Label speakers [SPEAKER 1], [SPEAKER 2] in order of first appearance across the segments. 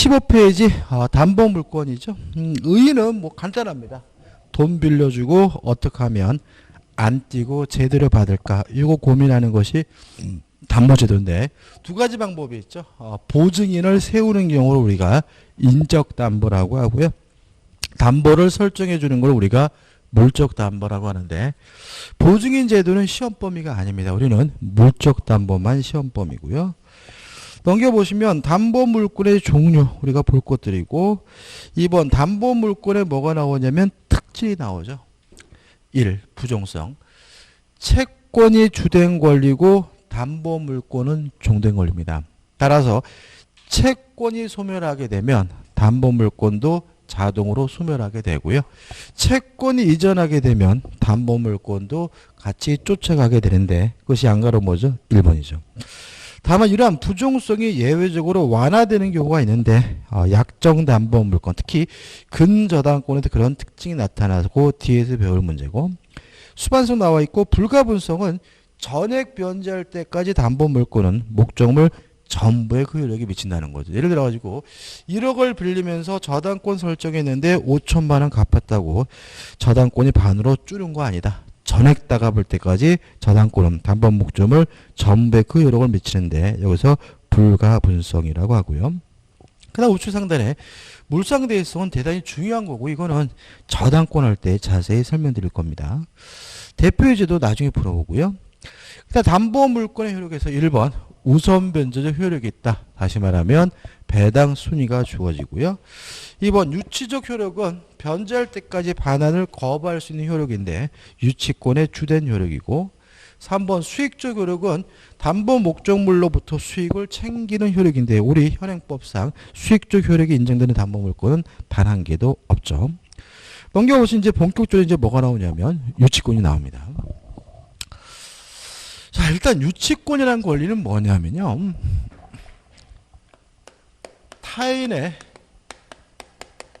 [SPEAKER 1] 15페이지 담보물권이죠. 의의는 뭐 간단합니다. 돈 빌려주고 어떻게 하면 안 띄고 제대로 받을까 이거 고민하는 것이 담보제도인데 두 가지 방법이 있죠. 보증인을 세우는 경우를 우리가 인적담보라고 하고요. 담보를 설정해 주는 걸 우리가 물적담보라고 하는데 보증인 제도는 시험 범위가 아닙니다. 우리는 물적담보만 시험 범위고요. 넘겨보시면 담보물권의 종류 우리가 볼 것들이고 2번 담보물권에 뭐가 나오냐면 특징이 나오죠. 1. 부종성. 채권이 주된 권리고 담보물권은 종된 권리입니다. 따라서 채권이 소멸하게 되면 담보물권도 자동으로 소멸하게 되고요. 채권이 이전하게 되면 담보물권도 같이 쫓아가게 되는데 그것이 양가로 뭐죠? 1번이죠. 다만 이러한 부종성이 예외적으로 완화되는 경우가 있는데 약정 담보물권 특히 근저당권에도 그런 특징이 나타나고 뒤에서 배울 문제고 수반성 나와 있고 불가분성은 전액 변제할 때까지 담보물권은 목적물 전부에 그 효력이 미친다는 거죠. 예를 들어 가지고 1억을 빌리면서 저당권 설정했는데 5천만 원 갚았다고 저당권이 반으로 줄은 거 아니다. 전액 다 갚을 때까지 저당권은 담보 목적물 전부에 그 효력을 미치는데 여기서 불가분성이라고 하고요. 그다음 우측 상단에 물상대해성은 대단히 중요한 거고 이거는 저당권 할 때 자세히 설명드릴 겁니다. 대표유죄도 나중에 풀어보고요. 그다음 담보물권의 효력에서 1번 우선 변제적 효력이 있다. 다시 말하면 배당 순위가 주어지고요. 2번 유치적 효력은 변제할 때까지 반환을 거부할 수 있는 효력인데 유치권의 주된 효력이고 3번 수익적 효력은 담보 목적물로부터 수익을 챙기는 효력인데 우리 현행법상 수익적 효력이 인정되는 담보물권은 단 한 개도 없죠. 넘겨보시면 이제 본격적으로 이제 뭐가 나오냐면 유치권이 나옵니다. 자, 일단 유치권이라는 권리는 뭐냐면요. 타인의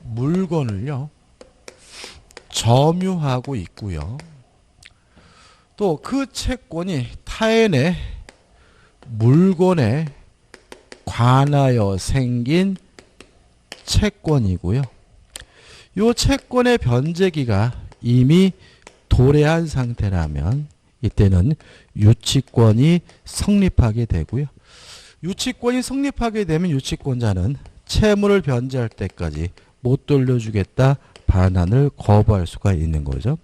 [SPEAKER 1] 물건을요. 점유하고 있고요. 또 그 채권이 타인의 물건에 관하여 생긴 채권이고요. 이 채권의 변제기가 이미 도래한 상태라면 이때는 유치권이 성립하게 되고요. 유치권이 성립하게 되면 유치권자는 채무를 변제할 때까지 못 돌려주겠다 반환을 거부할 수가 있는 거죠.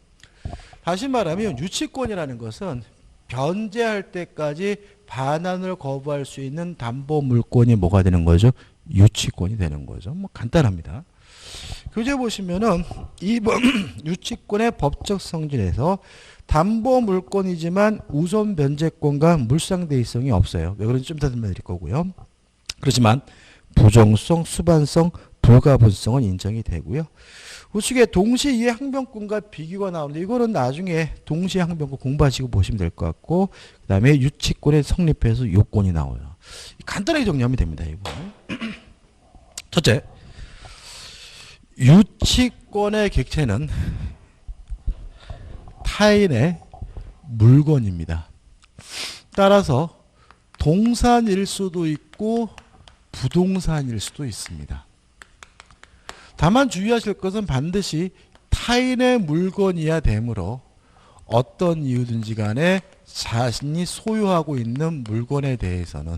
[SPEAKER 1] 다시 말하면 유치권이라는 것은 변제할 때까지 반환을 거부할 수 있는 담보물권이 뭐가 되는 거죠? 유치권이 되는 거죠. 뭐 간단합니다. 교재 보시면은 2번 유치권의 법적 성질에서 담보물권이지만 우선 변제권과 물상대의성이 없어요. 왜 그런지 좀 이따 설명드릴 거고요. 그렇지만 부정성, 수반성, 불가분성은 인정이 되고요. 우측에 동시이해 항변권과 비교가 나오는데 이거는 나중에 동시이해 항변권 공부하시고 보시면 될 것 같고 그 다음에 유치권에 성립해서 요건이 나와요. 간단하게 정리하면 됩니다. 이거. 첫째, 유치권의 객체는 타인의 물건입니다. 따라서 동산일 수도 있고 부동산일 수도 있습니다. 다만 주의하실 것은 반드시 타인의 물건이야 되므로 어떤 이유든지 간에 자신이 소유하고 있는 물건에 대해서는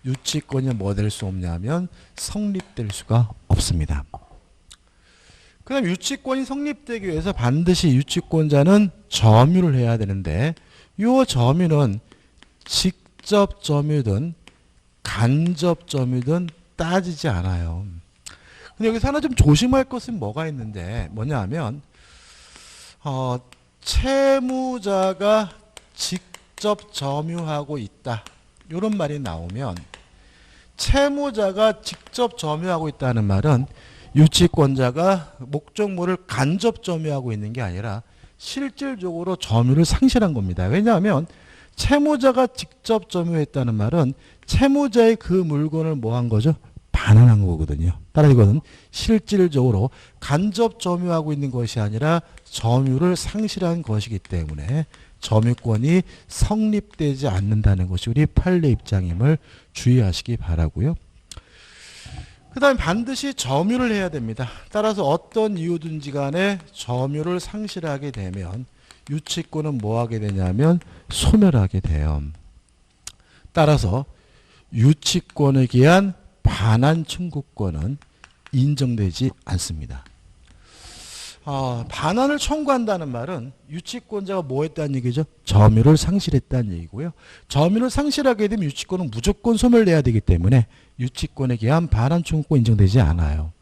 [SPEAKER 1] 유치권이 뭐 될 수 없냐면 성립될 수가 없습니다. 그 다음 유치권이 성립되기 위해서 반드시 유치권자는 점유를 해야 되는데 이 점유는 직접 점유든 간접 점유든 따지지 않아요. 근데 여기서 하나 좀 조심할 것은 뭐가 있는데 뭐냐 하면 채무자가 직접 점유하고 있다. 이런 말이 나오면 채무자가 직접 점유하고 있다는 말은 유치권자가 목적물을 간접 점유하고 있는 게 아니라 실질적으로 점유를 상실한 겁니다. 왜냐하면 채무자가 직접 점유했다는 말은 채무자의 그 물건을 뭐 한 거죠? 반환한 거거든요. 따라서 이거는 실질적으로 간접 점유하고 있는 것이 아니라 점유를 상실한 것이기 때문에 점유권이 성립되지 않는다는 것이 우리 판례 입장임을 주의하시기 바라고요. 그 다음에 반드시 점유를 해야 됩니다. 따라서 어떤 이유든지 간에 점유를 상실하게 되면 유치권은 뭐 하게 되냐면 소멸하게 돼요. 따라서 유치권에 기한 반환 청구권은 인정되지 않습니다. 반환을 청구한다는 말은 유치권자가 뭐 했다는 얘기죠? 점유를 상실했다는 얘기고요. 점유를 상실하게 되면 유치권은 무조건 소멸돼야 되기 때문에 유치권에 기한 반환 청구권 인정되지 않아요.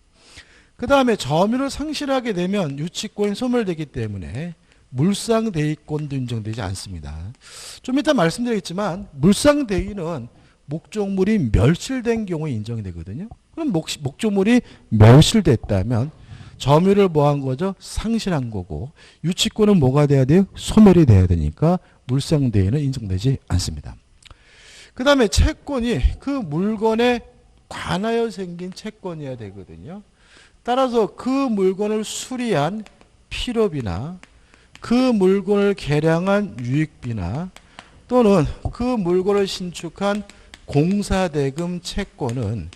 [SPEAKER 1] 그 다음에 점유를 상실하게 되면 유치권이 소멸되기 때문에 물상대위권도 인정되지 않습니다. 좀 이따 말씀드리겠지만 물상대위는 목적물이 멸실된 경우에 인정이 되거든요. 그럼 목적물이 멸실됐다면 점유를 뭐 한 거죠? 상실한 거고 유치권은 뭐가 돼야 돼요? 소멸이 돼야 되니까 물상대위는 인정되지 않습니다. 그 다음에 채권이 그 물건에 관하여 생긴 채권이어야 되거든요. 따라서 그 물건을 수리한 필요비나 그 물건을 개량한 유익비나 또는 그 물건을 신축한 공사대금 채권은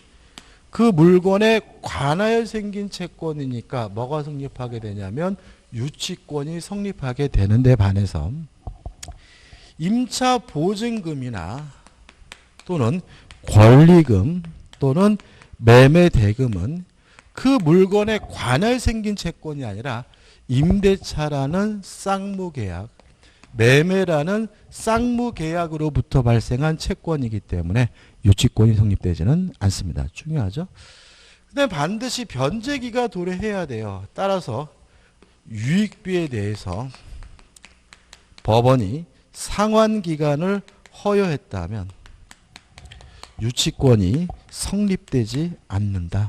[SPEAKER 1] 그 물건에 관하여 생긴 채권이니까 뭐가 성립하게 되냐면 유치권이 성립하게 되는데 반해서 임차 보증금이나 또는 권리금 또는 매매대금은 그 물건에 관하여 생긴 채권이 아니라 임대차라는 쌍무계약, 매매라는 쌍무계약으로부터 발생한 채권이기 때문에 유치권이 성립되지는 않습니다. 중요하죠. 근데 반드시 변제기가 도래해야 돼요. 따라서 유익비에 대해서 법원이 상환기간을 허용했다면 유치권이 성립되지 않는다.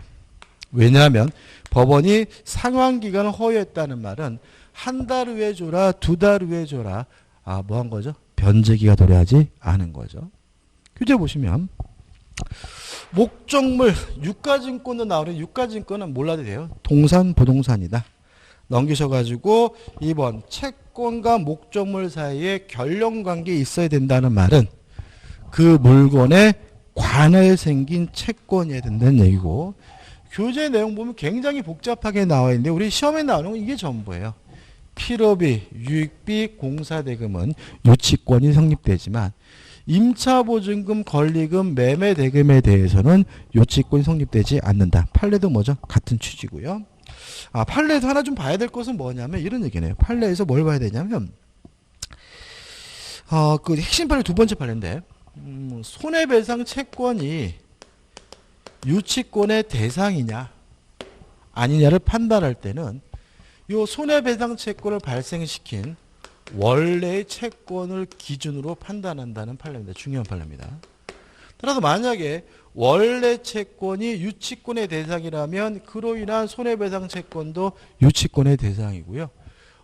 [SPEAKER 1] 왜냐하면 법원이 상환기간을 허용했다는 말은 한 달 후에 줘라, 두 달 후에 줘라. 뭐 한 거죠? 변제기가 도래하지 않은 거죠. 규제 보시면 목적물 유가증권도 나오는 유가증권은 몰라도 돼요. 동산, 부동산이다. 넘기셔가지고 2번 채권과 목적물 사이에 결연관계에 있어야 된다는 말은 그 물건에 관하여 생긴 채권이어야 된다는 얘기고 교재 내용 보면 굉장히 복잡하게 나와 있는데 우리 시험에 나오는 건 이게 전부예요. 필요비, 유익비, 공사대금은 유치권이 성립되지만 임차보증금, 권리금, 매매대금에 대해서는 유치권이 성립되지 않는다. 판례도 뭐죠? 같은 취지고요. 판례에서 하나 좀 봐야 될 것은 뭐냐면 이런 얘기네요. 판례에서 뭘 봐야 되냐면 그 핵심 판례 두 번째 판례인데 손해배상 채권이 유치권의 대상이냐 아니냐를 판단할 때는 이 손해배상 채권을 발생시킨 원래의 채권을 기준으로 판단한다는 판례입니다. 중요한 판례입니다. 따라서 만약에 원래 채권이 유치권의 대상이라면 그로 인한 손해배상 채권도 유치권의 대상이고요.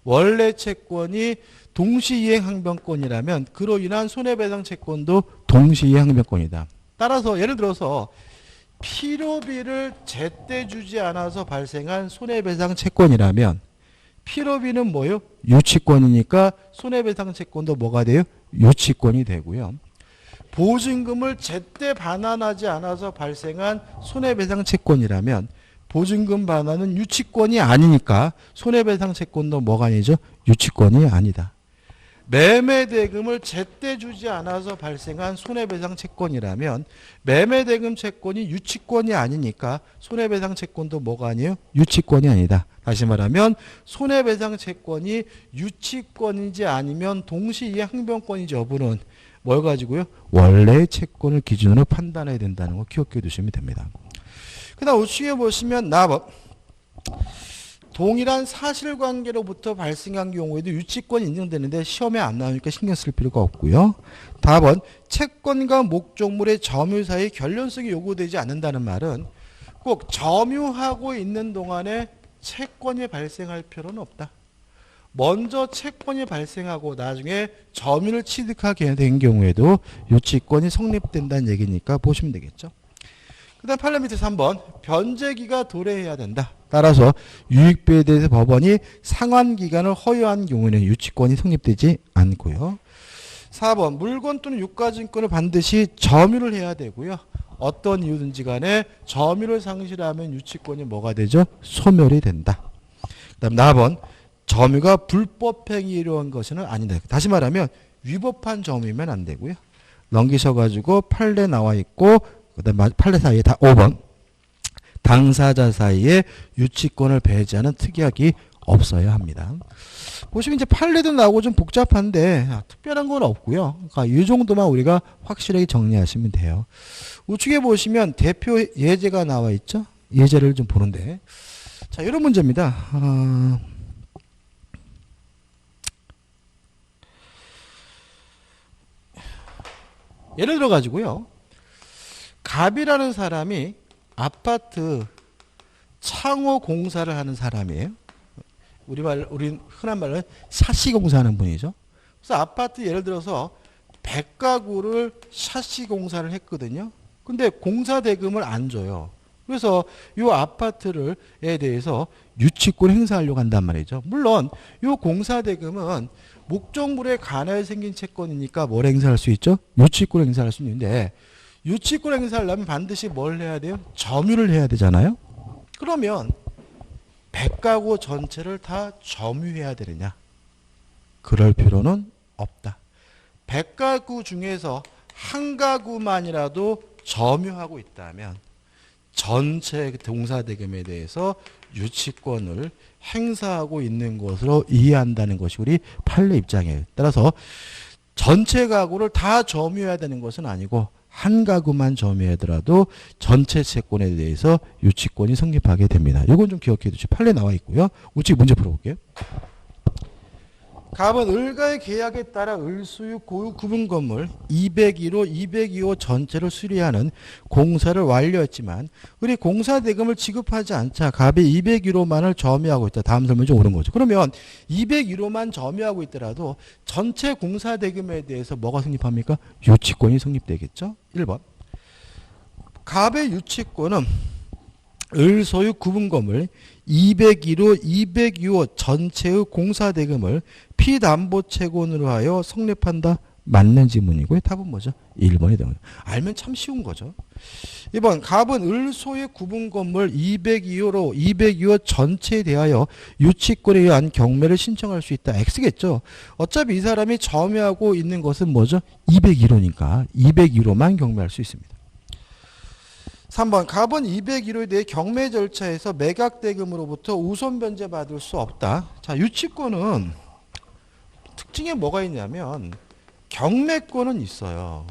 [SPEAKER 1] 원래 채권이 동시이행항변권이라면 그로 인한 손해배상 채권도 동시이행항변권이다. 따라서 예를 들어서 필요비를 제때 주지 않아서 발생한 손해배상 채권이라면 필요비는 뭐예요? 유치권이니까 손해배상 채권도 뭐가 돼요? 유치권이 되고요. 보증금을 제때 반환하지 않아서 발생한 손해배상 채권이라면 보증금 반환은 유치권이 아니니까 손해배상 채권도 뭐가 아니죠? 유치권이 아니다. 매매대금을 제때 주지 않아서 발생한 손해배상 채권이라면 매매대금 채권이 유치권이 아니니까 손해배상 채권도 뭐가 아니에요? 유치권이 아니다. 다시 말하면 손해배상 채권이 유치권인지 아니면 동시이행항변권인지 여부는 뭘 가지고요? 원래 채권을 기준으로 판단해야 된다는 거 기억해 두시면 됩니다. 그 다음 우측에 보시면 나법 동일한 사실관계로부터 발생한 경우에도 유치권이 인정되는데 시험에 안 나오니까 신경 쓸 필요가 없고요. 답은 채권과 목적물의 점유 사이 결연성이 요구되지 않는다는 말은 꼭 점유하고 있는 동안에 채권이 발생할 필요는 없다. 먼저 채권이 발생하고 나중에 점유를 취득하게 된 경우에도 유치권이 성립된다는 얘기니까 보시면 되겠죠. 그 다음 판례 밑에 3번 변제기가 도래해야 된다. 따라서 유익비에 대해서 법원이 상환기간을 허용한 경우에는 유치권이 성립되지 않고요. 4번 물건 또는 유가증권을 반드시 점유를 해야 되고요. 어떤 이유든지 간에 점유를 상실하면 유치권이 뭐가 되죠? 소멸이 된다. 그다음 4번 점유가 불법 행위로 한 것은 아니다. 다시 말하면 위법한 점유면 안 되고요. 넘기셔가지고 판례 나와 있고 그다음 판례 사이에 다 5번 당사자 사이에 유치권을 배제하는 특약이 없어야 합니다. 보시면 이제 판례도 나오고 좀 복잡한데 특별한 건 없고요. 그러니까 이 정도만 우리가 확실하게 정리하시면 돼요. 우측에 보시면 대표 예제가 나와 있죠. 예제를 좀 보는데 자 이런 문제입니다. 예를 들어 가지고요. 갑이라는 사람이 아파트 창호 공사를 하는 사람이에요. 우리 흔한 말로 샤시 공사하는 분이죠. 그래서 아파트 예를 들어서 100가구를 샤시 공사를 했거든요. 근데 공사 대금을 안 줘요. 그래서 이 아파트에 대해서 유치권 행사하려고 한단 말이죠. 물론 이 공사 대금은 목적물에 관하여 생긴 채권이니까 뭘 행사할 수 있죠? 유치권 행사할 수 있는데 유치권 행사하려면 반드시 뭘 해야 돼요? 점유를 해야 되잖아요. 그러면 100가구 전체를 다 점유해야 되느냐? 그럴 필요는 없다. 100가구 중에서 한 가구만이라도 점유하고 있다면 전체 공사대금에 대해서 유치권을 행사하고 있는 것으로 이해한다는 것이 우리 판례 입장이에요. 따라서 전체 가구를 다 점유해야 되는 것은 아니고 한 가구만 점유하더라도 전체 채권에 대해서 유치권이 성립하게 됩니다. 이건 좀 기억해 두시죠. 판례 나와 있고요. 우측 문제 풀어볼게요. 갑은 을과의 계약에 따라 을소유 고유 구분 건물 202호, 202호 전체를 수리하는 공사를 완료했지만 을이 공사 대금을 지급하지 않자 갑이 201호만을 점유하고 있다. 다음 설명이 좀 옳은 거죠. 그러면 201호만 점유하고 있더라도 전체 공사 대금에 대해서 뭐가 성립합니까? 유치권이 성립되겠죠. 1번 갑의 유치권은 을 소유 구분 건물 201호, 202호 전체의 공사 대금을 피담보 채권으로 하여 성립한다. 맞는 지문이고요. 답은 뭐죠? 1번이 되는 거죠. 알면 참 쉬운 거죠. 2번 갑은 을 소유 구분 건물 202호로 202호 전체에 대하여 유치권에 의한 경매를 신청할 수 있다. X겠죠. 어차피 이 사람이 점유하고 있는 것은 뭐죠? 201호니까 201호만 경매할 수 있습니다. 3번 갑은 201호에 대해 경매 절차에서 매각대금으로부터 우선 변제받을 수 없다. 자, 유치권은 특징에 뭐가 있냐면 경매권은 있어요.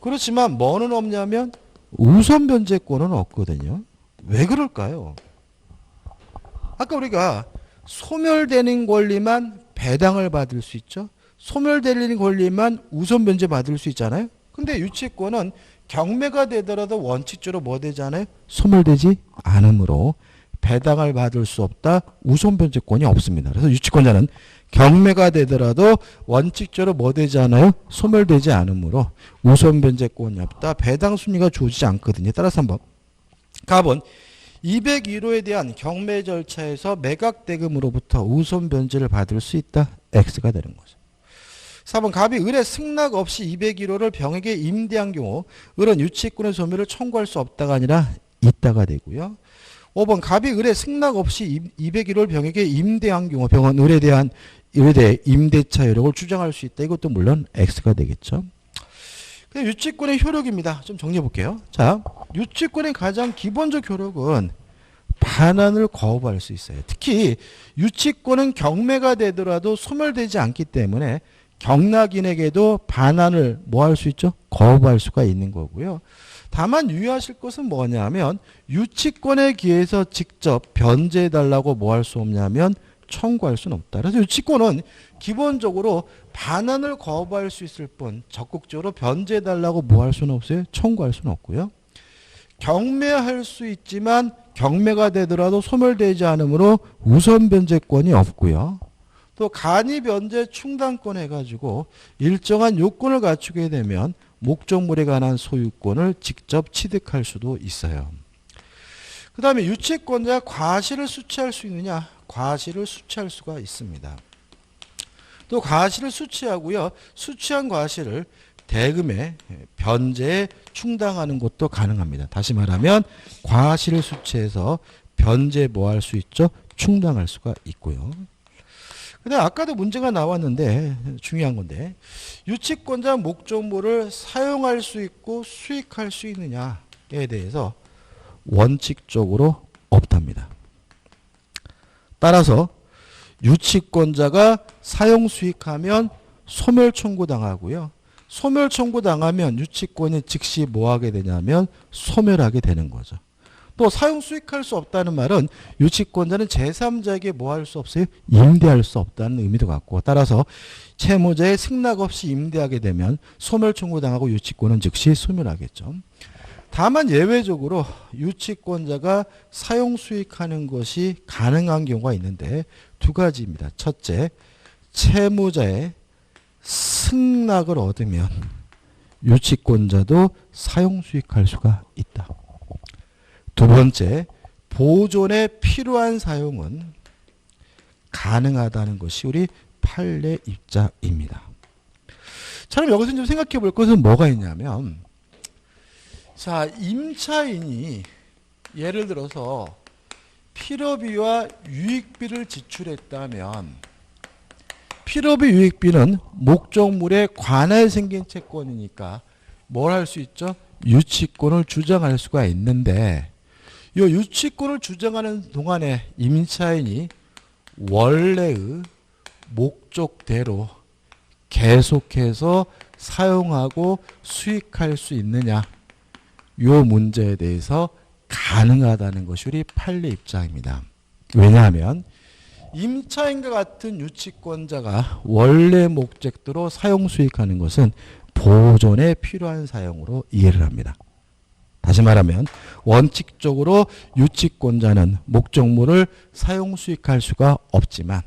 [SPEAKER 1] 그렇지만 뭐는 없냐면 우선 변제권은 없거든요. 왜 그럴까요? 아까 우리가 소멸되는 권리만 배당을 받을 수 있죠. 소멸되는 권리만 우선 변제받을 수 있잖아요. 근데 유치권은 경매가 되더라도 원칙적으로 뭐 되잖아요? 소멸되지 않으므로 배당을 받을 수 없다. 우선 변제권이 없습니다. 그래서 유치권자는 경매가 되더라도 원칙적으로 뭐 되지 않아요? 소멸되지 않으므로 우선 변제권이 없다. 배당 순위가 주어지지 않거든요. 따라서 한번 갑은 201호에 대한 경매 절차에서 매각대금으로부터 우선 변제를 받을 수 있다. X가 되는 거죠. 4번 갑이 을의 승낙 없이 201호를 병에게 임대한 경우 을은 유치권의 소멸을 청구할 수 없다가 아니라 있다가 되고요. 5번 갑이 을의 승낙 없이 201호를 병에게 임대한 경우 병은 을에 대해 임대차 효력을 주장할 수 있다. 이것도 물론 X가 되겠죠. 유치권의 효력입니다. 좀 정리해 볼게요. 자, 유치권의 가장 기본적 효력은 반환을 거부할 수 있어요. 특히 유치권은 경매가 되더라도 소멸되지 않기 때문에 경락인에게도 반환을 뭐 할 수 있죠? 거부할 수가 있는 거고요. 다만 유의하실 것은 뭐냐면 유치권에 기해서 직접 변제해달라고 뭐 할 수 없냐면 청구할 수는 없다. 그래서 유치권은 기본적으로 반환을 거부할 수 있을 뿐 적극적으로 변제해달라고 뭐 할 수는 없어요? 청구할 수는 없고요. 경매할 수 있지만 경매가 되더라도 소멸되지 않으므로 우선 변제권이 없고요. 또 간이 변제 충당권 해가지고 일정한 요건을 갖추게 되면 목적물에 관한 소유권을 직접 취득할 수도 있어요. 그 다음에 유치권자 과실을 수취할 수 있느냐? 과실을 수취할 수가 있습니다. 또 과실을 수취하고요. 수취한 과실을 대금의 변제에 충당하는 것도 가능합니다. 다시 말하면 과실수치에서 변제 뭐 할 수 있죠? 충당할 수가 있고요. 근데 아까도 문제가 나왔는데 중요한 건데 유치권자 목적물을 사용할 수 있고 수익할 수 있느냐에 대해서 원칙적으로 없답니다. 따라서 유치권자가 사용 수익하면 소멸 청구당하고요. 소멸 청구당하면 유치권이 즉시 뭐 하게 되냐면 소멸하게 되는 거죠. 또 사용 수익할 수 없다는 말은 유치권자는 제3자에게 뭐 할 수 없어요? 임대할 수 없다는 의미도 갖고 따라서 채무자의 승낙 없이 임대하게 되면 소멸 청구당하고 유치권은 즉시 소멸하겠죠. 다만 예외적으로 유치권자가 사용 수익하는 것이 가능한 경우가 있는데 두 가지입니다. 첫째, 채무자의 승낙을 얻으면 유치권자도 사용 수익할 수가 있다. 두 번째, 보존에 필요한 사용은 가능하다는 것이 우리 판례 입장입니다. 자, 그럼 여기서 좀 생각해 볼 것은 뭐가 있냐면, 자, 임차인이 예를 들어서 필요비와 유익비를 지출했다면, 필요비 유익비는 목적물에 관하여 생긴 채권이니까 뭘 할 수 있죠? 유치권을 주장할 수가 있는데, 이 유치권을 주장하는 동안에 임차인이 원래의 목적대로 계속해서 사용하고 수익할 수 있느냐, 이 문제에 대해서 가능하다는 것이 우리 판례 입장입니다. 왜냐하면 임차인과 같은 유치권자가 원래 목적대로 사용 수익하는 것은 보존에 필요한 사용으로 이해를 합니다. 다시 말하면 원칙적으로 유치권자는 목적물을 사용 수익할 수가 없지만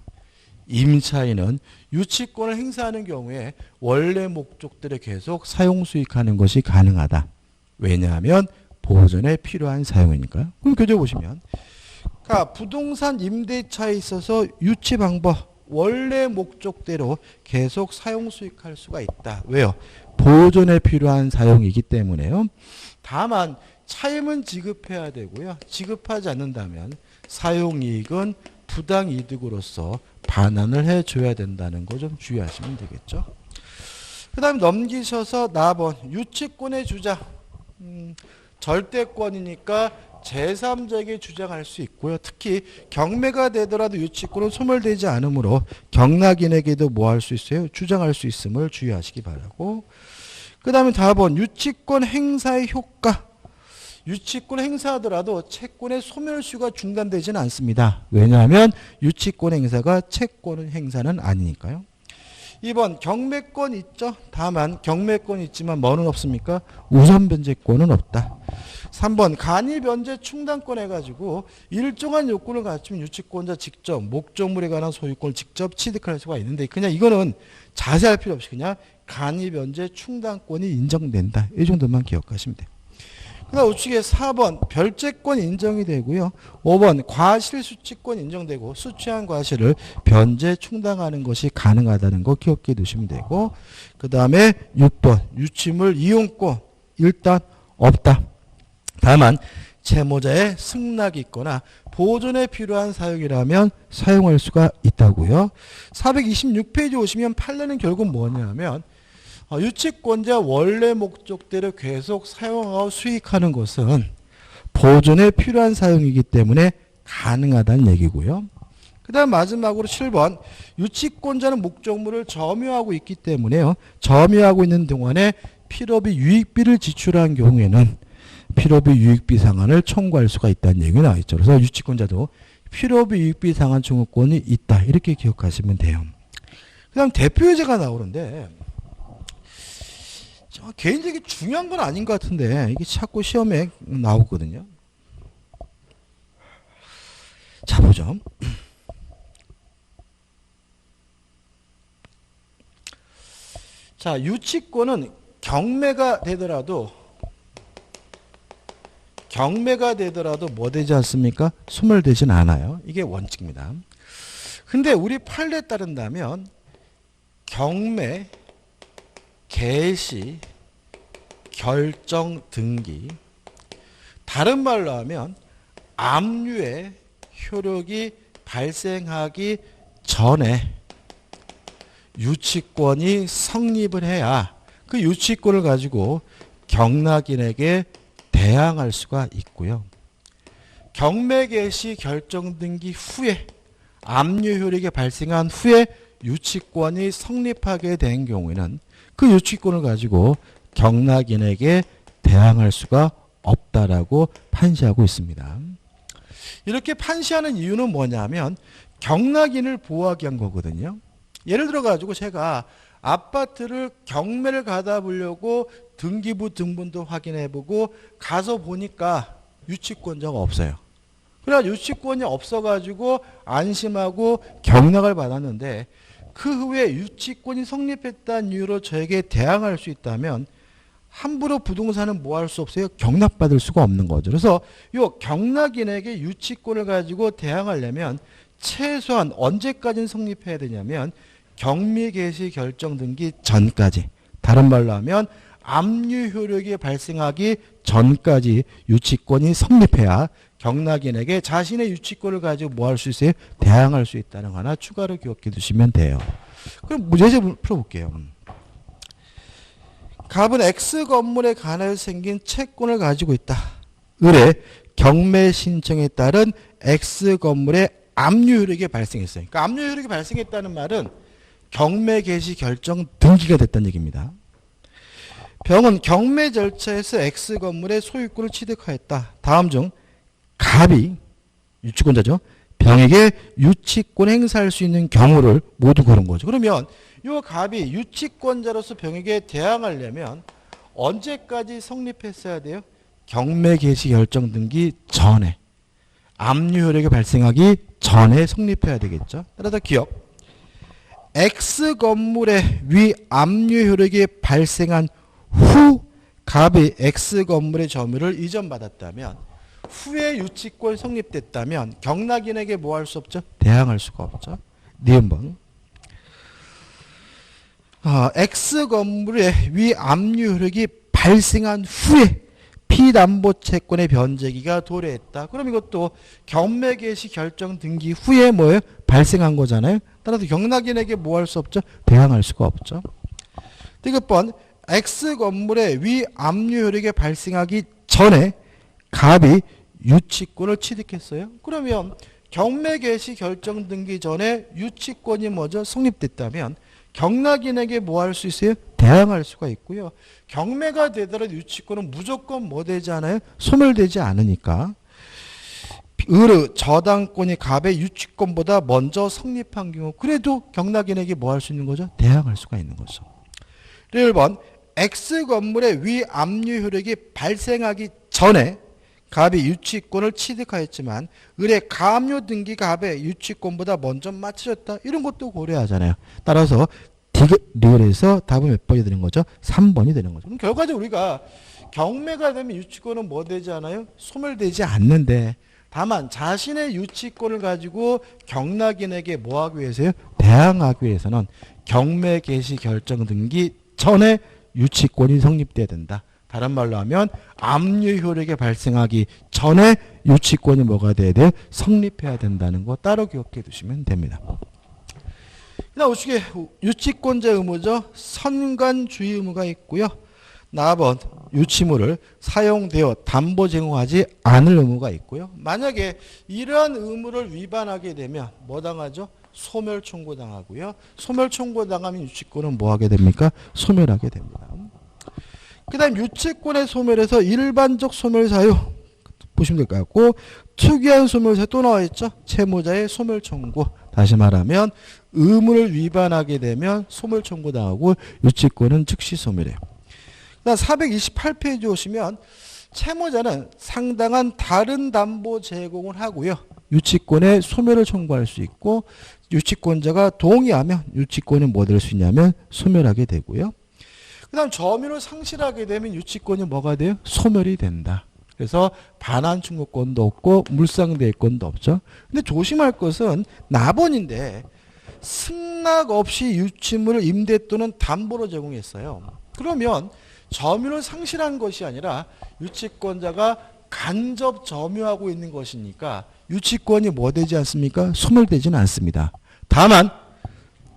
[SPEAKER 1] 임차인은 유치권을 행사하는 경우에 원래 목적대로 계속 사용 수익하는 것이 가능하다. 왜냐하면 보존에 필요한 사용이니까요. 그럼 교재 보시면 그러니까 부동산 임대차에 있어서 유치 방법 원래 목적대로 계속 사용 수익할 수가 있다. 왜요? 보존에 필요한 사용이기 때문에요. 다만 차임은 지급해야 되고요. 지급하지 않는다면 사용이익은 부당이득으로서 반환을 해줘야 된다는 거 좀 주의하시면 되겠죠. 그 다음에 넘기셔서 4번 유치권의 주장. 절대권이니까 제3자에게 주장할 수 있고요. 특히 경매가 되더라도 유치권은 소멸되지 않으므로 경락인에게도 뭐 할 수 있어요? 주장할 수 있음을 주의하시기 바라고. 그 다음에 4번 유치권 행사의 효과. 유치권 행사하더라도 채권의 소멸시효가 중단되지는 않습니다. 왜냐하면 유치권 행사가 채권 행사는 아니니까요. 2번 경매권 있죠. 다만 경매권 있지만 뭐는 없습니까? 우선 변제권은 없다. 3번 간이 변제 충당권 해가지고 일정한 요건을 갖추면 유치권자 직접 목적물에 관한 소유권을 직접 취득할 수가 있는데 그냥 이거는 자세할 필요 없이 그냥 간이 변제 충당권이 인정된다. 이 정도만 기억하시면 돼요. 그 다음 우측에 4번 별제권 인정이 되고요. 5번 과실수취권 인정되고 수취한 과실을 변제 충당하는 것이 가능하다는 거 기억해 두시면 되고 그 다음에 6번 유치물 이용권 일단 없다. 다만 채무자의 승낙이 있거나 보존에 필요한 사용이라면 사용할 수가 있다고요. 426페이지 오시면 판례는 결국 뭐냐면 유치권자 원래 목적대로 계속 사용하고 수익하는 것은 보존에 필요한 사용이기 때문에 가능하다는 얘기고요. 그 다음 마지막으로 7번 유치권자는 목적물을 점유하고 있기 때문에요. 점유하고 있는 동안에 필요비 유익비를 지출한 경우에는 필요비 유익비 상환을 청구할 수가 있다는 얘기가 나와있죠. 그래서 유치권자도 필요비 유익비 상환 청구권이 있다. 이렇게 기억하시면 돼요. 그 다음 대표유죄가 나오는데 개인적인 중요한 건 아닌 것 같은데 이게 자꾸 시험에 나오거든요. 자 보죠. 자 유치권은 경매가 되더라도 뭐 되지 않습니까? 소멸되진 않아요. 이게 원칙입니다. 근데 우리 판례에 따른다면 경매 개시 결정 등기. 다른 말로 하면 압류의 효력이 발생하기 전에 유치권이 성립을 해야 그 유치권을 가지고 경락인에게 대항할 수가 있고요. 경매 개시 결정 등기 후에 압류 효력이 발생한 후에 유치권이 성립하게 된 경우에는 그 유치권을 가지고 경락인에게 대항할 수가 없다라고 판시하고 있습니다. 이렇게 판시하는 이유는 뭐냐면 경락인을 보호하기 위한 거거든요. 예를 들어 가지고 제가 아파트를 경매를 가다 보려고 등기부 등본도 확인해보고 가서 보니까 유치권자가 없어요. 그래서 유치권이 없어가지고 안심하고 경락을 받았는데 그 후에 유치권이 성립했다는 이유로 저에게 대항할 수 있다면 함부로 부동산은 뭐 할 수 없어요? 경락받을 수가 없는 거죠. 그래서 이 경락인에게 유치권을 가지고 대항하려면 최소한 언제까지 성립해야 되냐면 경미 개시 결정 등기 전까지. 다른 말로 하면 압류 효력이 발생하기 전까지 유치권이 성립해야 경락인에게 자신의 유치권을 가지고 뭐 할 수 있어요? 대항할 수 있다는 거 하나 추가로 기억해 두시면 돼요. 그럼 문제 풀어볼게요. 갑은 X 건물에 관하여 생긴 채권을 가지고 있다. 을의 경매 신청에 따른 X 건물의 압류 효력이 발생했어요. 그러니까 압류 효력이 발생했다는 말은 경매 개시 결정 등기가 됐다는 얘기입니다. 병은 경매 절차에서 X 건물의 소유권을 취득하였다. 다음 중 갑이 유치권자죠. 병에게 유치권 행사할 수 있는 경우를 모두 고른 거죠. 그러면 이 갑이 유치권자로서 병에게 대항하려면 언제까지 성립했어야 돼요? 경매 개시 결정 등기 전에. 압류 효력이 발생하기 전에 성립해야 되겠죠. 따라서 기억. X 건물의 위 압류 효력이 발생한 후 갑이 X 건물의 점유를 이전받았다면 후에 유치권 성립됐다면 경락인에게 뭐 할 수 없죠? 대항할 수가 없죠. 니은번. X 건물의 위 압류 효력이 발생한 후에 피담보 채권의 변제기가 도래했다. 그럼 이것도 경매 개시 결정 등기 후에 뭐예요? 발생한 거잖아요. 따라서 경락인에게 뭐 할 수 없죠? 대항할 수가 없죠. 디귿번. X 건물의 위 압류 효력이 발생하기 전에 갑이 유치권을 취득했어요. 그러면 경매 개시 결정 등기 전에 유치권이 뭐죠? 성립됐다면 경락인에게 뭐 할 수 있어요? 대항할 수가 있고요. 경매가 되더라도 유치권은 무조건 뭐 되지 않아요? 소멸되지 않으니까. 을의 저당권이 갑의 유치권보다 먼저 성립한 경우 그래도 경락인에게 뭐 할 수 있는 거죠? 대항할 수가 있는 거죠. 1번. X 건물의 위 압류 효력이 발생하기 전에 갑이 유치권을 취득하였지만 을의 가압류 등기 갑의 유치권보다 먼저 마쳐졌다. 이런 것도 고려하잖아요. 따라서 디귿리을에서 답은 몇 번이 되는 거죠? 3번이 되는 거죠. 그럼 결과적으로 우리가 경매가 되면 유치권은 뭐 되지 않아요? 소멸되지 않는데 다만 자신의 유치권을 가지고 경락인에게 뭐 하기 위해서요? 대항하기 위해서는 경매 개시 결정 등기 전에 유치권이 성립돼야 된다. 다른 말로 하면 압류 효력이 발생하기 전에 유치권이 뭐가 돼야 돼요? 성립해야 된다는 거 따로 기억해 두시면 됩니다. 그다음 우측에 유치권자 의무죠. 선관주의 의무가 있고요. 나번 유치물을 사용되어 담보 제공하지 않을 의무가 있고요. 만약에 이러한 의무를 위반하게 되면 뭐 당하죠? 소멸 청구당하고요. 소멸 청구당하면 유치권은 뭐 하게 됩니까? 소멸하게 됩니다. 그 다음 유치권의 소멸에서 일반적 소멸 사유 보시면 될 것 같고 특이한 소멸 사유 또 나와 있죠. 채무자의 소멸 청구. 다시 말하면 의무를 위반하게 되면 소멸 청구당하고 유치권은 즉시 소멸해요. 그다음 428페이지 오시면 채무자는 상당한 다른 담보 제공을 하고요. 유치권의 소멸을 청구할 수 있고 유치권자가 동의하면 유치권이 뭐 될 수 있냐면 소멸하게 되고요. 그 다음 점유를 상실하게 되면 유치권이 뭐가 돼요? 소멸이 된다. 그래서 반환 청구권도 없고 물상대권도 없죠. 근데 조심할 것은 나번인데 승낙 없이 유치물을 임대 또는 담보로 제공했어요. 그러면 점유를 상실한 것이 아니라 유치권자가 간접 점유하고 있는 것이니까 유치권이 뭐 되지 않습니까? 소멸되지는 않습니다. 다만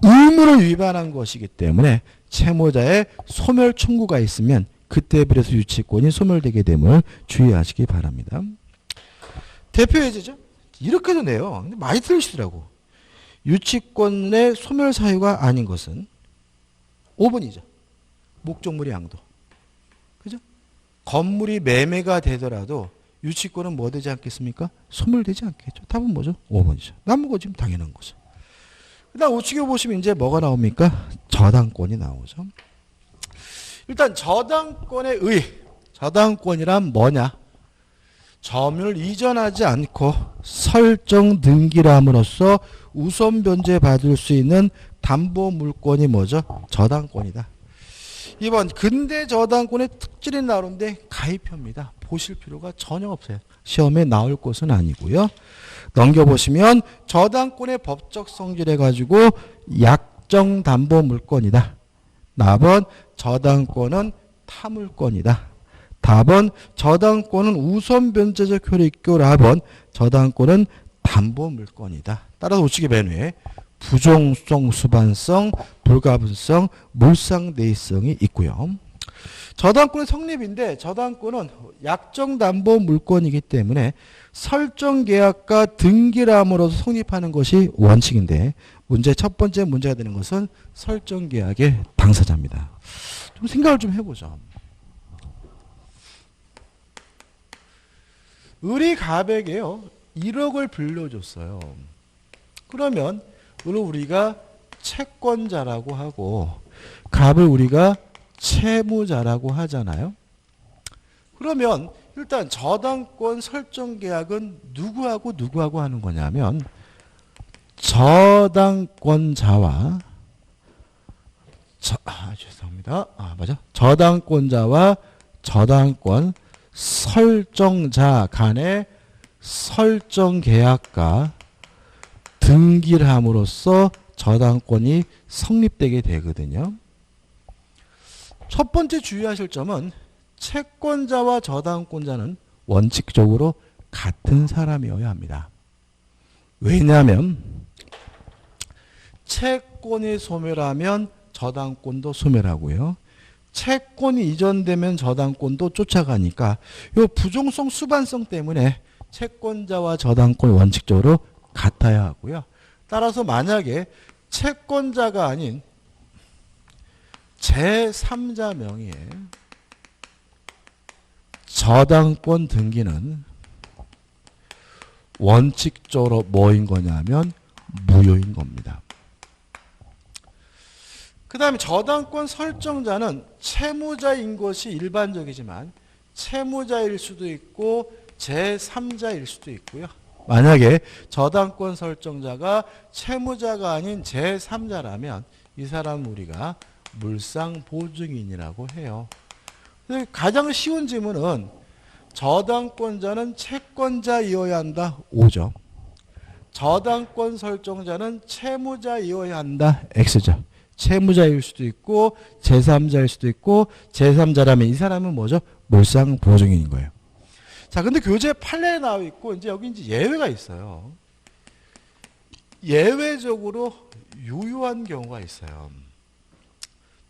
[SPEAKER 1] 의무를 위반한 것이기 때문에 채무자의 소멸 청구가 있으면 그때에 비해서 유치권이 소멸되게 됨을 주의하시기 바랍니다. 대표 예제죠. 이렇게도 내요. 근데 많이 틀리시더라고. 유치권의 소멸 사유가 아닌 것은 5번이죠. 목적물이 양도. 그죠? 건물이 매매가 되더라도 유치권은 뭐 되지 않겠습니까? 소멸되지 않겠죠. 답은 뭐죠? 5번이죠. 남은 거 지금 당연한 거죠. 그 다음 우측에 보시면 이제 뭐가 나옵니까? 저당권이 나오죠. 일단 저당권의 저당권이란 뭐냐? 점유를 이전하지 않고 설정 등기함으로써 우선 변제받을 수 있는 담보물권이 뭐죠? 저당권이다. 2번 근대 저당권의 특징이 나오는데 가입표입니다. 보실 필요가 전혀 없어요. 시험에 나올 것은 아니고요. 넘겨보시면 저당권의 법적 성질해 가지고 약정 담보물권이다. 답은 저당권은 타물권이다. 답은 저당권은 우선 변제적 효력 있고 답은 저당권은 담보물권이다. 따라서 우측에 맨 위에 부종성, 수반성, 불가분성, 물상대의성이 있고요. 저당권의 성립인데 저당권은 약정담보물권이기 때문에 설정계약과 등기함으로써 성립하는 것이 원칙인데 첫 번째 문제가 되는 것은 설정계약의 당사자입니다. 좀 생각을 좀 해보죠. 을이 갑에게요 1억을 빌려줬어요. 그러면 을을 우리가 채권자라고 하고 갑을 우리가 채무자라고 하잖아요. 그러면 일단 저당권 설정 계약은 누구하고 하는 거냐면 저당권자와 저당권자와 저당권 설정자 간의 설정 계약과 등기를 함으로써 저당권이 성립되게 되거든요. 첫 번째 주의하실 점은 채권자와 저당권자는 원칙적으로 같은 사람이어야 합니다. 왜냐하면 채권이 소멸하면 저당권도 소멸하고요. 채권이 이전되면 저당권도 쫓아가니까 이 부종성 수반성 때문에 채권자와 저당권이 원칙적으로 같아야 하고요. 따라서 만약에 채권자가 아닌 제3자 명의의 저당권 등기는 원칙적으로 뭐인 거냐면 무효인 겁니다. 그 다음에 저당권 설정자는 채무자인 것이 일반적이지만 채무자일 수도 있고 제3자일 수도 있고요. 만약에 저당권 설정자가 채무자가 아닌 제3자라면 이 사람은 우리가 물상보증인이라고 해요. 가장 쉬운 질문은 저당권자는 채권자이어야 한다. 5죠. 저당권 설정자는 채무자이어야 한다. X죠. 채무자일 수도 있고 제3자일 수도 있고 제3자라면 이 사람은 뭐죠? 물상보증인인 거예요. 자, 근데 교재 판례에 나와 있고 이제 여기 이제 예외가 있어요. 예외적으로 유효한 경우가 있어요.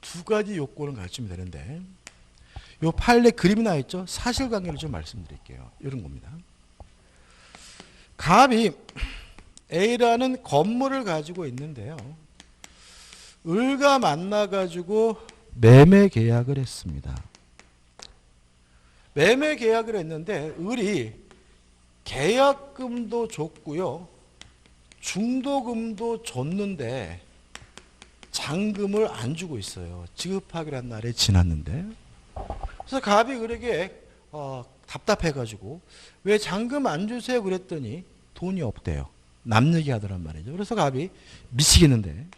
[SPEAKER 1] 두 가지 요건을 갖추면 되는데 요 판례 그림이 나와 있죠? 사실관계를 좀 말씀드릴게요. 이런 겁니다. 갑이 A라는 건물을 가지고 있는데요. 을과 만나가지고 매매 계약을 했습니다. 매매 계약을 했는데 을이 계약금도 줬고요. 중도금도 줬는데 잔금을 안 주고 있어요. 지급하기로 한 날이 지났는데. 그래서 갑이 을에게 답답해가지고 왜 잔금 안 주세요 그랬더니 돈이 없대요. 남 얘기하더란 말이죠. 그래서 갑이 미치겠는데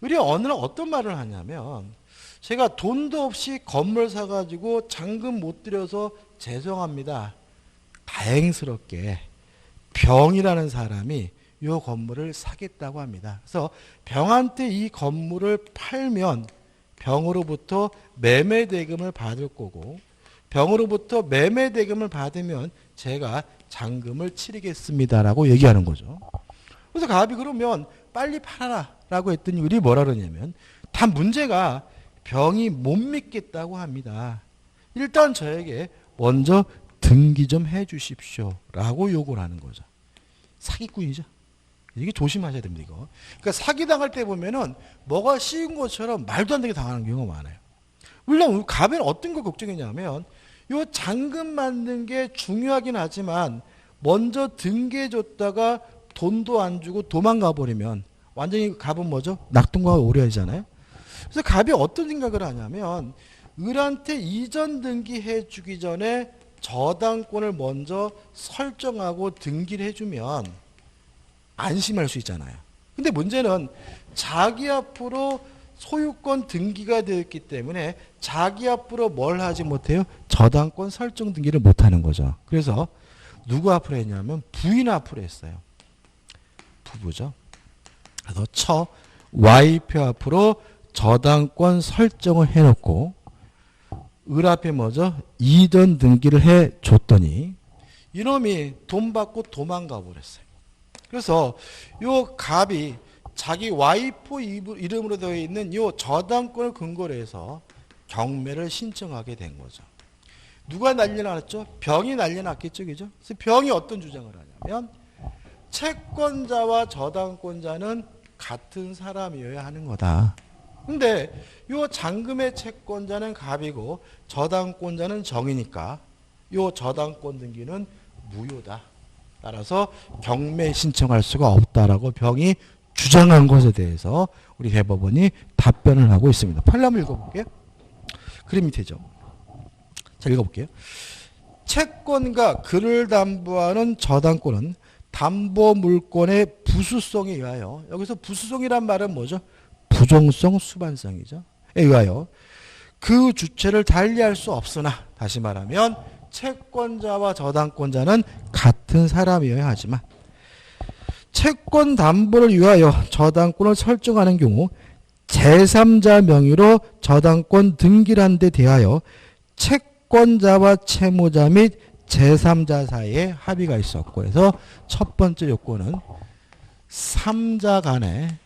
[SPEAKER 1] 을이 어느 날 어떤 말을 하냐면 제가 돈도 없이 건물 사가지고 잔금 못 드려서 죄송합니다. 다행스럽게 병이라는 사람이 이 건물을 사겠다고 합니다. 그래서 병한테 이 건물을 팔면 병으로부터 매매대금을 받을 거고 병으로부터 매매대금을 받으면 제가 잔금을 치르겠습니다라고 얘기하는 거죠. 그래서 갑이 그러면 빨리 팔아라 라고 했더니 우리 뭐라 그러냐면 단 문제가 병이 못 믿겠다고 합니다. 일단 저에게 먼저 등기 좀 해 주십시오 라고 요구를 하는 거죠. 사기꾼이죠. 이게 조심하셔야 됩니다. 이거. 그러니까 사기당할 때 보면은 뭐가 씌운 것처럼 말도 안 되게 당하는 경우가 많아요. 물론 갑에는 어떤 걸 걱정했냐면 요 잔금 만든 게 중요하긴 하지만 먼저 등기해 줬다가 돈도 안 주고 도망가 버리면 완전히 갑은 뭐죠? 낙동강을 오래하잖아요. 그래서 갑이 어떤 생각을 하냐면 을한테 이전 등기해 주기 전에 저당권을 먼저 설정하고 등기를 해주면 안심할 수 있잖아요. 근데 문제는 자기 앞으로 소유권 등기가 되어 있기 때문에 자기 앞으로 뭘 하지 못해요? 저당권 설정 등기를 못하는 거죠. 그래서 누구 앞으로 했냐면 부인 앞으로 했어요. 부부죠. 그래서 와이프 앞으로 저당권 설정을 해놓고 을 앞에 뭐죠? 이전 등기를 해줬더니 이놈이 돈 받고 도망가 버렸어요. 그래서 요 갑이 자기 와이프 이름으로 되어 있는 요 저당권을 근거로 해서 경매를 신청하게 된 거죠. 누가 난리 났죠? 병이 난리 났겠죠. 그죠? 그래서 병이 어떤 주장을 하냐면 채권자와 저당권자는 같은 사람이어야 하는 거다. 근데 요 잔금의 채권자는 갑이고 저당권자는 정이니까 요 저당권 등기는 무효다. 따라서 경매 신청할 수가 없다라고 병이 주장한 것에 대해서 우리 대법원이 답변을 하고 있습니다. 판례 한번 읽어볼게요. 그림이 되죠. 자, 읽어볼게요. 채권과 그를 담보하는 저당권은 담보 물권의 부수성에 의하여, 여기서 부수성이란 말은 뭐죠? 부정성, 수반성이죠. 에 의하여 그 주체를 달리할 수 없으나, 다시 말하면 채권자와 저당권자는 같은 사람이어야 하지만 채권 담보를 위하여 저당권을 설정하는 경우 제3자 명의로 저당권 등기를 한 데 대하여 채권자와 채무자 및 제3자 사이에 합의가 있었고, 그래서 첫 번째 요건은 3자 간의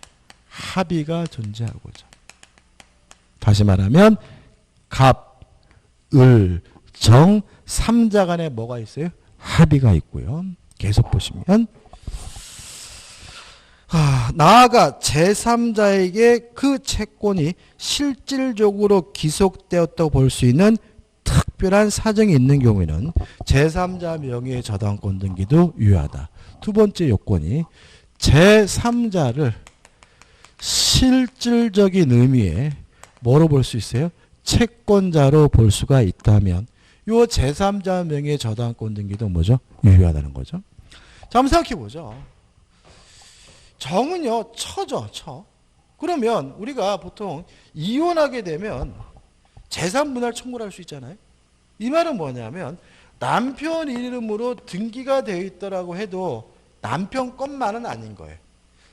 [SPEAKER 1] 합의가 존재하고죠. 다시 말하면 갑, 을, 정 3자 간에 뭐가 있어요? 합의가 있고요. 계속 보시면 나아가 제3자에게 그 채권이 실질적으로 기속되었다고 볼 수 있는 특별한 사정이 있는 경우에는 제3자 명의의 저당권 등기도 유효하다. 두 번째 요건이 제3자를 실질적인 의미의 뭐로 볼 수 있어요? 채권자로 볼 수가 있다면 요 제3자 명의의 저당권 등기도 뭐죠? 유효하다는 거죠. 자, 한번 생각해 보죠. 정은요, 처죠, 처. 그러면 우리가 보통 이혼하게 되면 재산분할 청구를 할 수 있잖아요. 이 말은 뭐냐면 남편 이름으로 등기가 되어 있더라고 해도 남편 것만은 아닌 거예요.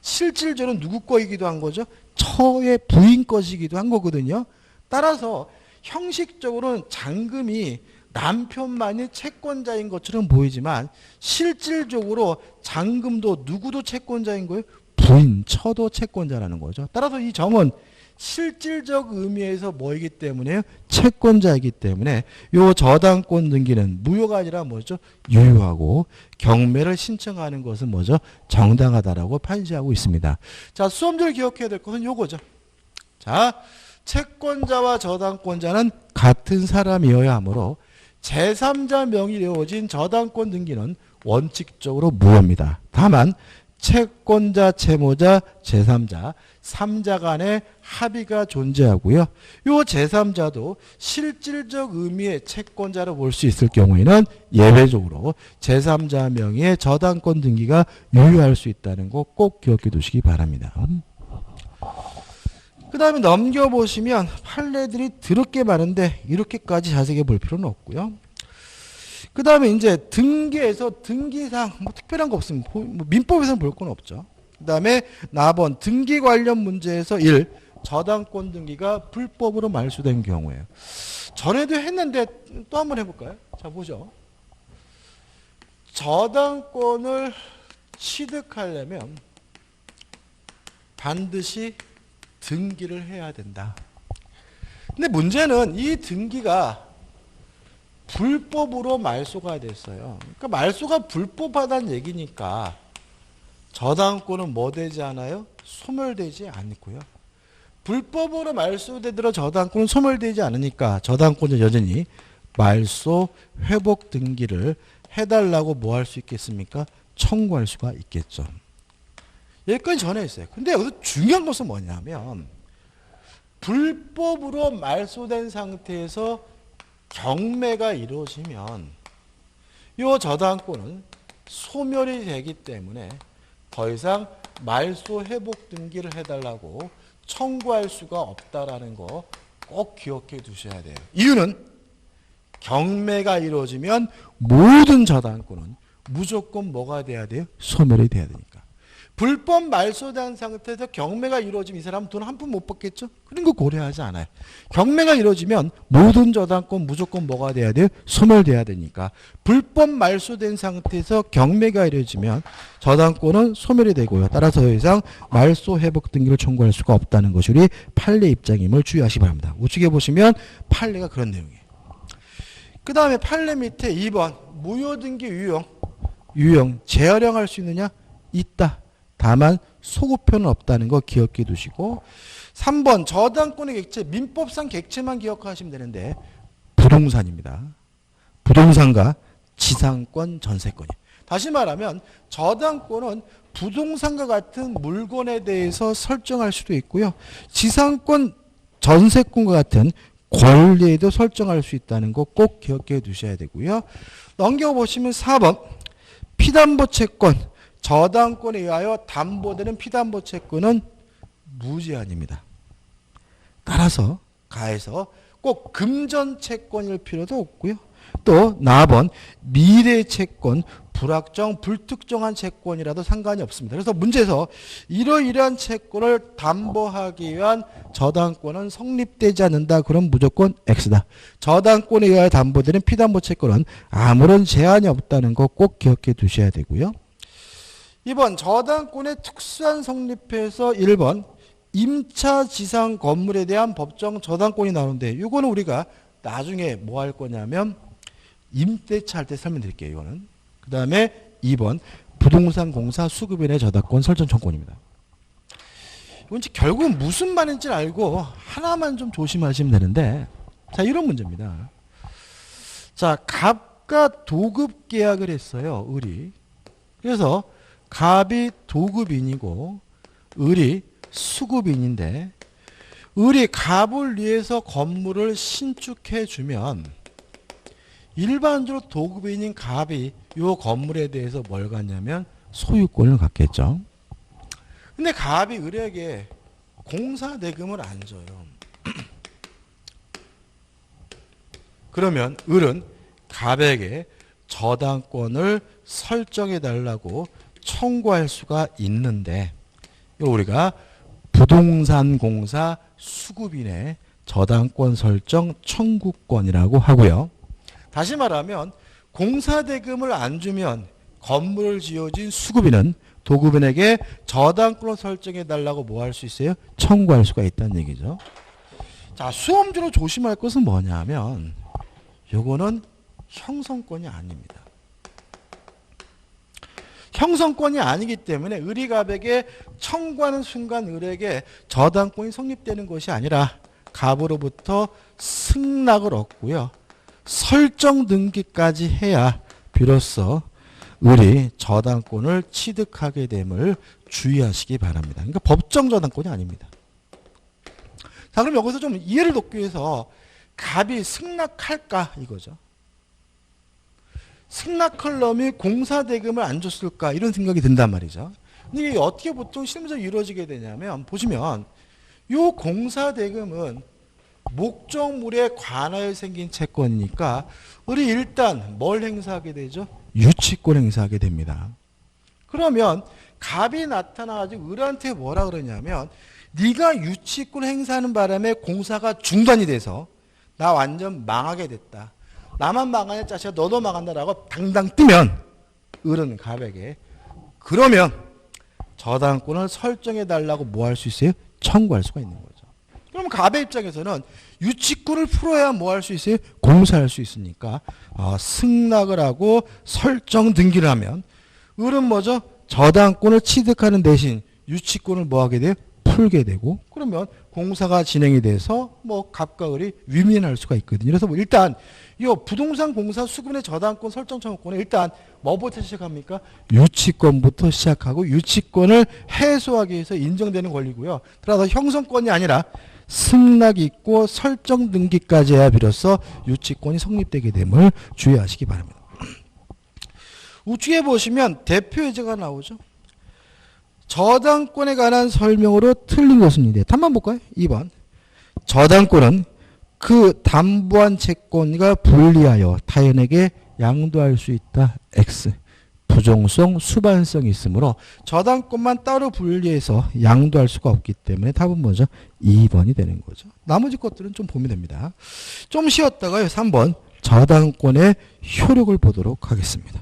[SPEAKER 1] 실질적으로 누구 거이기도 한 거죠? 처의 부인 것이기도 한 거거든요. 따라서 형식적으로는 잔금이 남편만이 채권자인 것처럼 보이지만 실질적으로 잔금도 누구도 채권자인 거예요? 부인, 처도 채권자라는 거죠. 따라서 이 정은 실질적 의미에서 뭐이기 때문에 채권자이기 때문에 요 저당권 등기는 무효가 아니라 뭐죠? 유효하고 경매를 신청하는 것은 뭐죠? 정당하다라고 판시하고 있습니다. 자, 수험들 기억해야 될 것은 요거죠. 자, 채권자와 저당권자는 같은 사람이어야 하므로 제3자 명의로 이루어진 저당권 등기는 원칙적으로 무효입니다. 다만 채권자, 채무자, 제3자, 3자 간의 합의가 존재하고요. 요 제3자도 실질적 의미의 채권자로 볼 수 있을 경우에는 예외적으로 제3자 명의의 저당권 등기가 유효할 수 있다는 거 꼭 기억해 두시기 바랍니다. 그 다음에 넘겨보시면 판례들이 더럽게 많은데 이렇게까지 자세히 볼 필요는 없고요. 그 다음에 이제 등기에서 등기상 뭐 특별한 거 없습니다. 민법에서는 볼 건 없죠. 그 다음에 나번 등기 관련 문제에서 1. 저당권 등기가 불법으로 말소된 경우에요. 전에도 했는데 또 한번 해볼까요? 자, 보죠. 저당권을 취득하려면 반드시 등기를 해야 된다. 근데 문제는 이 등기가 불법으로 말소가 됐어요. 그러니까 말소가 불법하다는 얘기니까 저당권은 뭐 되지 않아요? 소멸되지 않고요. 불법으로 말소되더라도 저당권은 소멸되지 않으니까 저당권은 여전히 말소 회복 등기를 해달라고 뭐 할 수 있겠습니까? 청구할 수가 있겠죠. 여기까지 전해있어요. 근데 여기서 중요한 것은 뭐냐면 불법으로 말소된 상태에서 경매가 이루어지면 이 저당권은 소멸이 되기 때문에 더 이상 말소 회복 등기를 해달라고 청구할 수가 없다라는 거 꼭 기억해 두셔야 돼요. 이유는 경매가 이루어지면 모든 저당권은 무조건 뭐가 돼야 돼요? 소멸이 돼야 되니까. 불법 말소된 상태에서 경매가 이루어지면 이 사람은 돈 한 푼 못 받겠죠? 그런 거 고려하지 않아요. 경매가 이루어지면 모든 저당권 무조건 뭐가 돼야 돼요? 소멸돼야 되니까. 불법 말소된 상태에서 경매가 이루어지면 저당권은 소멸이 되고요. 따라서 더 이상 말소 회복 등기를 청구할 수가 없다는 것이 우리 판례 입장임을 주의하시기 바랍니다. 우측에 보시면 판례가 그런 내용이에요. 그 다음에 판례 밑에 2번 무효등기 유형 재활용할 수 있느냐? 있다. 다만 소급표는 없다는 거 기억해 두시고 3번 저당권의 객체 민법상 객체만 기억하시면 되는데 부동산입니다. 부동산과 지상권 전세권이. 다시 말하면 저당권은 부동산과 같은 물건에 대해서 설정할 수도 있고요. 지상권 전세권과 같은 권리에도 설정할 수 있다는 거 꼭 기억해 두셔야 되고요. 넘겨보시면 4번 피담보 채권 저당권에 의하여 담보되는 피담보 채권은 무제한입니다. 따라서 가해서 꼭 금전 채권일 필요도 없고요. 또 나번 미래 채권 불확정 불특정한 채권이라도 상관이 없습니다. 그래서 문제에서 이러이러한 채권을 담보하기 위한 저당권은 성립되지 않는다. 그럼 무조건 X다. 저당권에 의하여 담보되는 피담보 채권은 아무런 제한이 없다는 거 꼭 기억해 두셔야 되고요. 2번 저당권의 특수한 성립에서 1번 임차 지상 건물에 대한 법정 저당권이 나오는데 이거는 우리가 나중에 뭐 할 거냐면 임대차 할 때 설명드릴게요. 이거는. 그 다음에 2번 부동산 공사 수급인의 저당권 설정 청구권입니다. 이건 결국은 무슨 말인지 알고 하나만 좀 조심하시면 되는데 자 이런 문제입니다. 자 갑과 도급 계약을 했어요. 을이. 그래서 갑이 도급인이고 을이 수급인인데 을이 갑을 위해서 건물을 신축해 주면 일반적으로 도급인인 갑이 이 건물에 대해서 뭘 갖냐면 소유권을 갖겠죠. 근데 갑이 을에게 공사대금을 안 줘요. 그러면 을은 갑에게 저당권을 설정해 달라고 청구할 수가 있는데 이거 우리가 부동산 공사 수급인의 저당권 설정 청구권이라고 하고요. 다시 말하면 공사대금을 안 주면 건물을 지어진 수급인은 도급인에게 저당권을 설정해 달라고 뭐 할 수 있어요? 청구할 수가 있다는 얘기죠. 자, 수험주로 조심할 것은 뭐냐면 요거는 형성권이 아닙니다. 형성권이 아니기 때문에 을이 갑에게 청구하는 순간 을에게 저당권이 성립되는 것이 아니라 갑으로부터 승낙을 얻고요. 설정 등기까지 해야 비로소 을이 저당권을 취득하게 됨을 주의하시기 바랍니다. 그러니까 법정 저당권이 아닙니다. 자, 그럼 여기서 좀 이해를 돕기 위해서 갑이 승낙할까 이거죠. 승낙할 놈이 공사대금을 안 줬을까 이런 생각이 든단 말이죠. 근데 이게 어떻게 보통 실무적으로 이루어지게 되냐면 보시면 이 공사대금은 목적물에 관하여 생긴 채권이니까 우리 일단 뭘 행사하게 되죠? 유치권 행사하게 됩니다. 그러면 갑이 나타나가지고 을한테 뭐라 그러냐면 네가 유치권 행사하는 바람에 공사가 중단이 돼서 나 완전 망하게 됐다. 나만 망하냐 짜시가 너도 망한다라고 당당 뜨면 을은 갑에게 그러면 저당권을 설정해 달라고 뭐 할 수 있어요? 청구할 수가 있는 거죠. 그럼 갑의 입장에서는 유치권을 풀어야 뭐 할 수 있어요? 공사할 수 있으니까 승낙을 하고 설정 등기를 하면 을은 뭐죠? 저당권을 취득하는 대신 유치권을 뭐 하게 돼요? 풀게 되고 그러면 공사가 진행이 돼서 뭐 갑과 을이 위민할 수가 있거든요. 그래서 뭐 일단 이 부동산 공사 수급의 저당권 설정 청구권은 일단 뭐부터 시작합니까? 유치권부터 시작하고 유치권을 해소하기 위해서 인정되는 권리고요. 따라서 형성권이 아니라 승낙이 있고 설정 등기까지 해야 비로소 유치권이 성립되게 됨을 주의하시기 바랍니다. 우측에 보시면 대표 예제가 나오죠. 저당권에 관한 설명으로 틀린 것은 이데 한번 볼까요? 2번. 저당권은 그 담보한 채권과 분리하여 타인에게 양도할 수 있다. X. 부종성, 수반성이 있으므로 저당권만 따로 분리해서 양도할 수가 없기 때문에 답은 뭐죠? 2번이 되는 거죠. 나머지 것들은 좀 보면 됩니다. 좀 쉬었다가요. 3번. 저당권의 효력을 보도록 하겠습니다.